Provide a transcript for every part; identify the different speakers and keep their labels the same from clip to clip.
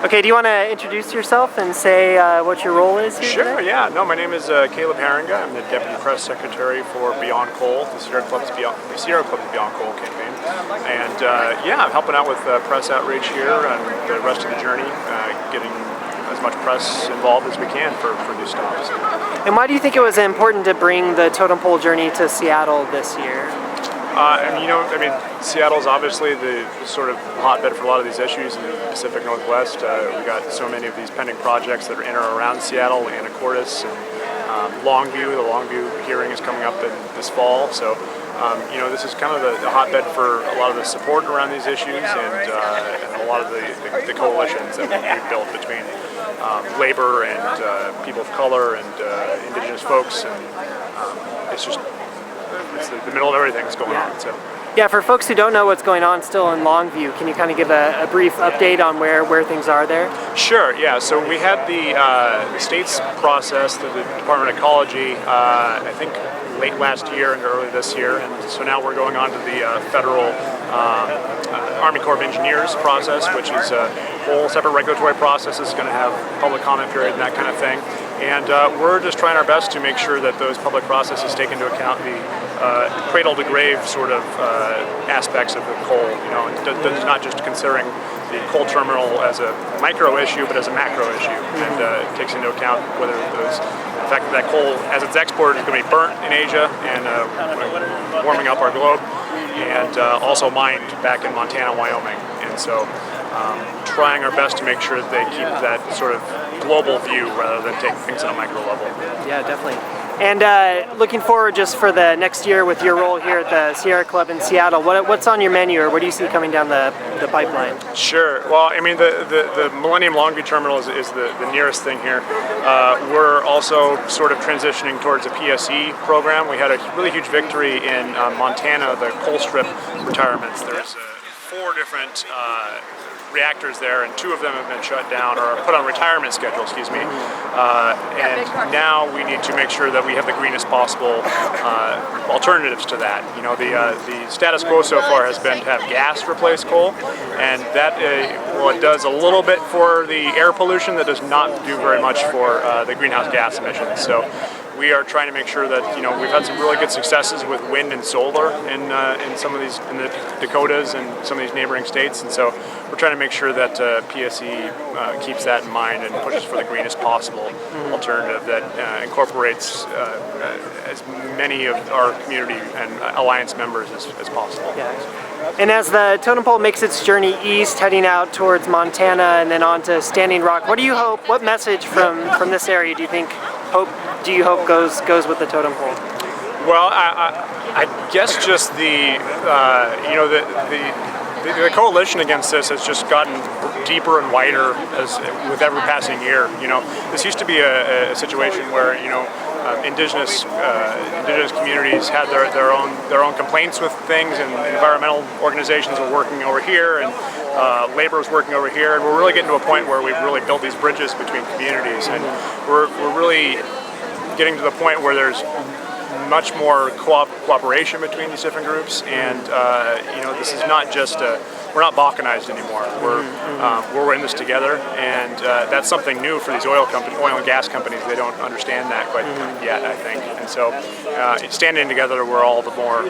Speaker 1: Okay, do you want to introduce yourself and say what your role is here
Speaker 2: Sure,
Speaker 1: today?
Speaker 2: yeah. No, my name is Heeringa. I'm the Deputy Press Secretary for Beyond Coal, the Sierra Club's Beyond Coal campaign. And yeah, I'm helping out with press outreach here and the rest of the journey, getting as much press involved as we can for new stops.
Speaker 1: And why do you think it was important to bring the Totem Pole Journey to Seattle this year?
Speaker 2: Seattle's obviously the sort of hotbed for a lot of these issues in the Pacific Northwest. We got so many of these pending projects that are in or around Seattle, Anacortes and Longview. The Longview hearing is coming up this fall. So, this is kind of the hotbed for a lot of the support around these issues and a lot of the coalitions that we've built between labor and people of color and indigenous folks. And it's the middle of everything that's going on. So.
Speaker 1: Yeah, for folks who don't know what's going on still in Longview, can you kind of give a brief update on where things are there?
Speaker 2: Sure, yeah. So we had the state's process through the Department of Ecology, I think late last year and early this year, and so now we're going on to the federal Army Corps of Engineers process, which is a whole separate regulatory process. It's going to have public comment period and that kind of thing. And we're just trying our best to make sure that those public processes take into account the cradle to grave sort of aspects of the coal. It's not just considering the coal terminal as a micro issue, but as a macro issue, and it takes into account whether the fact that coal, as it's exported, is going to be burnt in Asia and warming up our globe, and also mined back in Montana, Wyoming, and so. Trying our best to make sure that they keep that sort of global view rather than take things on a micro level.
Speaker 1: Yeah, definitely. And looking forward just for the next year with your role here at the Sierra Club in Seattle, what's on your menu or what do you see coming down the pipeline?
Speaker 2: Sure. Well, I mean, the Millennium Longview Terminal is the nearest thing here. We're also sort of transitioning towards a PSE program. We had a really huge victory in Montana, the coal strip retirements. There's 4 different reactors there, and 2 of them have been shut down or put on retirement schedule, excuse me. And now we need to make sure that we have the greenest possible alternatives to that. The status quo so far has been to have gas replace coal, and that it does a little bit for the air pollution, that does not do very much for the greenhouse gas emissions. So we are trying to make sure that we've had some really good successes with wind and solar in some of these in the Dakotas and some of these neighboring states, and so we're trying to make sure that PSE keeps that in mind and pushes for the greenest possible alternative that incorporates as many of our community and alliance members as possible.
Speaker 1: Yeah. And as the Totem Pole makes its journey east, heading out towards Montana and then on to Standing Rock, what message from this area do you hope goes with the Totem Pole?
Speaker 2: Well, I guess just the coalition against this has just gotten deeper and wider with every passing year. This used to be a situation where indigenous communities had their own complaints with things, and environmental organizations were working over here, and labor was working over here, and we're really getting to a point where we've really built these bridges between communities, and we're really getting to the point where there's much more cooperation between these different groups, and this is not just we're not balkanized anymore. We're in this together, and that's something new for these oil and gas companies. They don't understand that quite yet, I think, and so standing together, we're all the more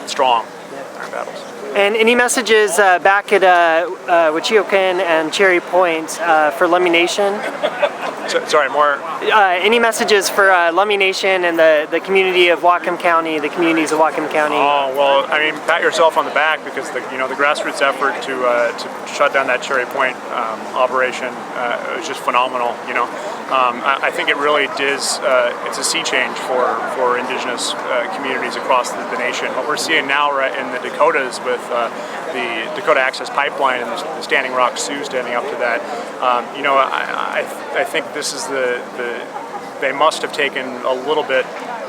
Speaker 2: strong in our battles.
Speaker 1: And any messages back at Wachiokan and Cherry Point for Lummi Nation?
Speaker 2: Sorry, more?
Speaker 1: Any messages for Lummi Nation and the community of Whatcom County, the communities of Whatcom County?
Speaker 2: Oh, well, I mean, pat yourself on the back, because the grassroots effort to shut down that Cherry Point operation was just phenomenal. I think it really is. It's a sea change for indigenous communities across the nation. What we're seeing now, right in the Dakotas with the Dakota Access Pipeline and the Standing Rock Sioux standing up to that, I think this is they must have taken a little bit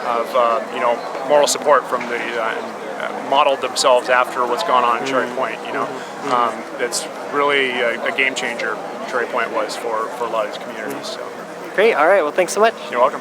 Speaker 2: of moral support from the modeled themselves after what's gone on in Cherry Point. It's really a game changer. Cherry Point was for a lot of these communities. So.
Speaker 1: Great. All right. Well, thanks so much.
Speaker 2: You're welcome.